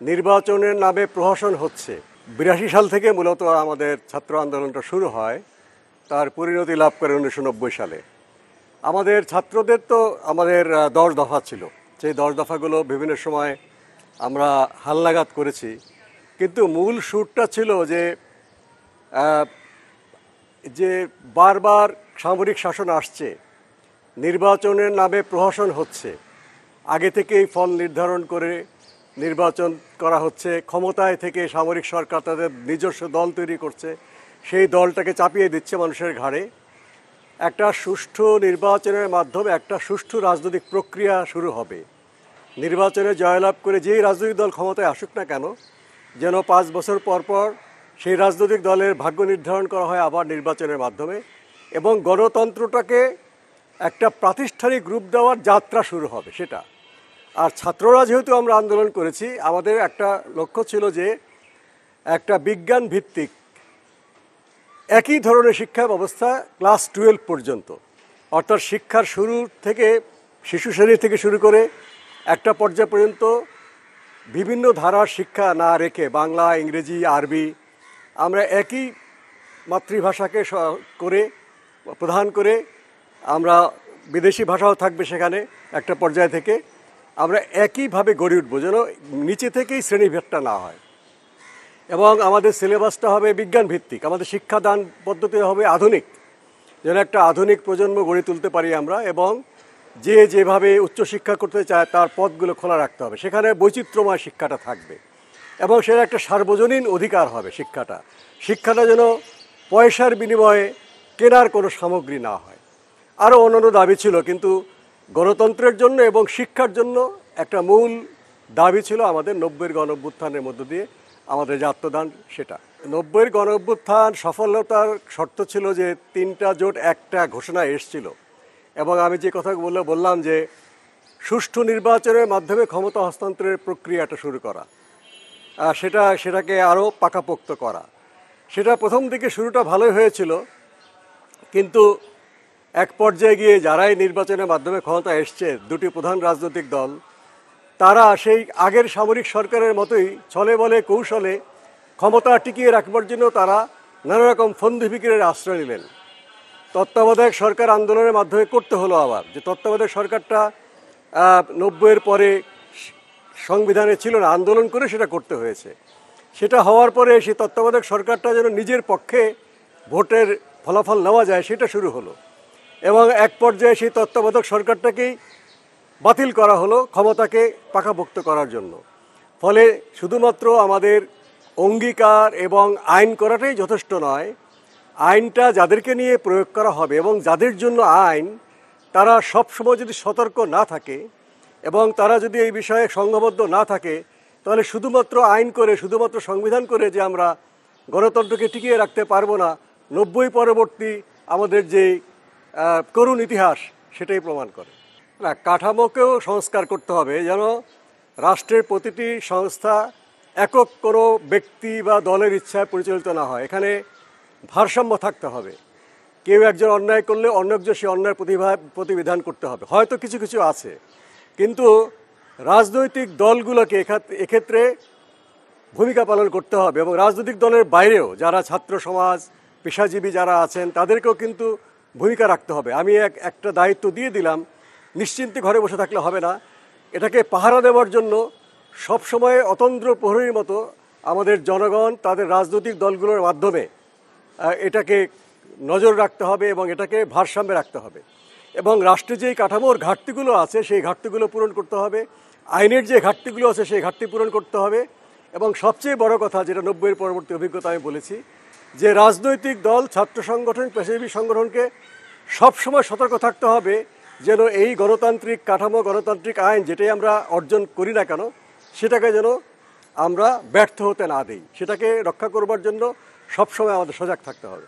নির্বাচনের নামে প্রহসন হচ্ছে। ৮২ সাল থেকে মূলত আমাদের ছাত্র আন্দোলনটা শুরু হয়, তার পরিণতি লাভ করে ১৯৯০ সালে। আমাদের ছাত্রদের তো আমাদের ১০ দফা ছিল, সেই ১০ দফাগুলো বিভিন্ন সময় আমরা হালনাগাদ করেছি, কিন্তু মূল সুরটা ছিল যে বারবার সামরিক শাসন আসছে, নির্বাচনের নামে প্রহসন হচ্ছে, আগে থেকেই ফল নির্ধারণ করে নির্বাচন করা হচ্ছে, ক্ষমতায় থেকে সামরিক সরকার তাদের নিজস্ব দল তৈরি করছে, সেই দলটাকে চাপিয়ে দিচ্ছে মানুষের ঘাড়ে। একটা সুষ্ঠু নির্বাচনের মাধ্যমে একটা সুষ্ঠু রাজনৈতিক প্রক্রিয়া শুরু হবে। নির্বাচনে জয়লাভ করে যেই রাজনৈতিক দল ক্ষমতায় আসুক না কেন, যেন ৫ বছর পর পর সেই রাজনৈতিক দলের ভাগ্য নির্ধারণ করা হয় আবার নির্বাচনের মাধ্যমে, এবং গণতন্ত্রটাকে একটা প্রাতিষ্ঠানিক রূপ দেওয়ার যাত্রা শুরু হবে সেটা। আর ছাত্ররা যেহেতু আমরা আন্দোলন করেছি, আমাদের একটা লক্ষ্য ছিল যে একটা বিজ্ঞান ভিত্তিক একই ধরনের শিক্ষা ব্যবস্থা ক্লাস 12 পর্যন্ত, অর্থাৎ শিক্ষার শুরু থেকে শিশু শ্রেণী থেকে শুরু করে একটা পর্যায় পর্যন্ত বিভিন্ন ধারার শিক্ষা না রেখে বাংলা, ইংরেজি, আরবি আমরা একই মাতৃভাষাকে প্রধান করে আমরা বিদেশি ভাষাও থাকবে সেখানে একটা পর্যায় থেকে আমরা একইভাবে গড়ে উঠবো, যেন নিচে থেকেই শ্রেণীভেদটা না হয়। এবং আমাদের সিলেবাসটা হবে বিজ্ঞান ভিত্তিক, আমাদের শিক্ষাদান পদ্ধতি হবে আধুনিক, যেন একটা আধুনিক প্রজন্ম গড়ে তুলতে পারি আমরা। এবং যে যেভাবে উচ্চশিক্ষা করতে চায় তার পথগুলো খোলা রাখতে হবে, সেখানে বৈচিত্র্যময় শিক্ষাটা থাকবে এবং সেটা একটা সার্বজনীন অধিকার হবে। শিক্ষাটা যেন পয়সার বিনিময়ে কেনার কোনো সামগ্রী না হয়। আরও অন্যান্য দাবি ছিল, কিন্তু গণতন্ত্রের জন্য এবং শিক্ষার জন্য একটা মূল দাবি ছিল আমাদের ৯০-এর গণঅভ্যুত্থানের মধ্য দিয়ে আমাদের যে আত্মদান, সেটা ৯০-এর গণঅভ্যুত্থান সফলতার শর্ত ছিল যে ৩টা জোট একটা ঘোষণা এসেছিল, এবং আমি যে কথা বললাম যে সুষ্ঠু নির্বাচনের মাধ্যমে ক্ষমতা হস্তান্তরের প্রক্রিয়াটা শুরু করা, সেটাকে আরও পাকাপোক্ত করা। সেটা প্রথম দিকে শুরুটা ভালোই হয়েছিল, কিন্তু এক পর্যায়ে গিয়ে যারাই নির্বাচনের মাধ্যমে ক্ষমতা এসছে, দুটি প্রধান রাজনৈতিক দল, তারা সেই আগের সামরিক সরকারের মতোই ছলে বলে কৌশলে ক্ষমতা টিকিয়ে রাখবার জন্য তারা নানা রকম ফন্দি ফিকিরের আশ্রয় নিলেন। তত্ত্বাবধায়ক সরকার আন্দোলনের মাধ্যমে করতে হলো আবার, যে তত্ত্বাবধায়ক সরকারটা ৯০-এর পরে সংবিধানে ছিল না, আন্দোলন করে সেটা করতে হয়েছে। সেটা হওয়ার পরে সেই তত্ত্বাবধায়ক সরকারটা যেন নিজের পক্ষে ভোটের ফলাফল নেওয়া যায়, সেটা শুরু হলো, এবং এক পর্যায়ে সেই তত্ত্বাবধায়ক সরকারটাকেই বাতিল করা হলো ক্ষমতাকে পাকাপোক্ত করার জন্য। ফলে শুধুমাত্র আমাদের অঙ্গীকার এবং আইন করাটাই যথেষ্ট নয়, আইনটা যাদেরকে নিয়ে প্রয়োগ করা হবে এবং যাদের জন্য আইন, তারা সবসময় যদি সতর্ক না থাকে এবং তারা যদি এই বিষয়ে সংঘবদ্ধ না থাকে, তাহলে শুধুমাত্র আইন করে, শুধুমাত্র সংবিধান করে যে আমরা গণতন্ত্রকে টিকিয়ে রাখতে পারবো না, ৯০ পরবর্তী আমাদের যে করুণ ইতিহাস সেটাই প্রমাণ করে। না, কাঠামোকেও সংস্কার করতে হবে, যেন রাষ্ট্রের প্রতিটি সংস্থা একক কোনো ব্যক্তি বা দলের ইচ্ছায় পরিচালিত না হয়। এখানে ভারসাম্য থাকতে হবে। কেউ একজন অন্যায় করলে অন্য একজন সে অন্যায় প্রতিবিধান করতে হবে। হয়তো কিছু কিছু আছে, কিন্তু রাজনৈতিক দলগুলোকে এক্ষেত্রে ভূমিকা পালন করতে হবে, এবং রাজনৈতিক দলের বাইরেও যারা ছাত্র সমাজ, পেশাজীবী যারা আছেন, তাদেরকেও কিন্তু ভূমিকা রাখতে হবে। আমি একটা দায়িত্ব দিয়ে দিলাম, নিশ্চিন্তে ঘরে বসে থাকলে হবে না, এটাকে পাহারা দেওয়ার জন্য সবসময় অতন্দ্র প্রহরীর মতো আমাদের জনগণ তাদের রাজনৈতিক দলগুলোর মাধ্যমে এটাকে নজর রাখতে হবে এবং এটাকে ভারসাম্যে রাখতে হবে। এবং রাষ্ট্রে যেই কাঠামোর ঘাটতিগুলো আছে সেই ঘাটতিগুলো পূরণ করতে হবে, আইনের যে ঘাটতিগুলো আছে সেই ঘাটতি পূরণ করতে হবে। এবং সবচেয়ে বড় কথা, যেটা ৯০-এর পরবর্তী অভিজ্ঞতা আমি বলেছি, যে রাজনৈতিক দল, ছাত্র সংগঠন, পেশাজীবী সংগঠনকে সবসময় সতর্ক থাকতে হবে যেন এই গণতান্ত্রিক কাঠামো, গণতান্ত্রিক আইন যেটাই আমরা অর্জন করি না কেন, সেটাকে যেন আমরা ব্যর্থ হতে না দিই। সেটাকে রক্ষা করবার জন্য সবসময় আমাদের সজাগ থাকতে হবে।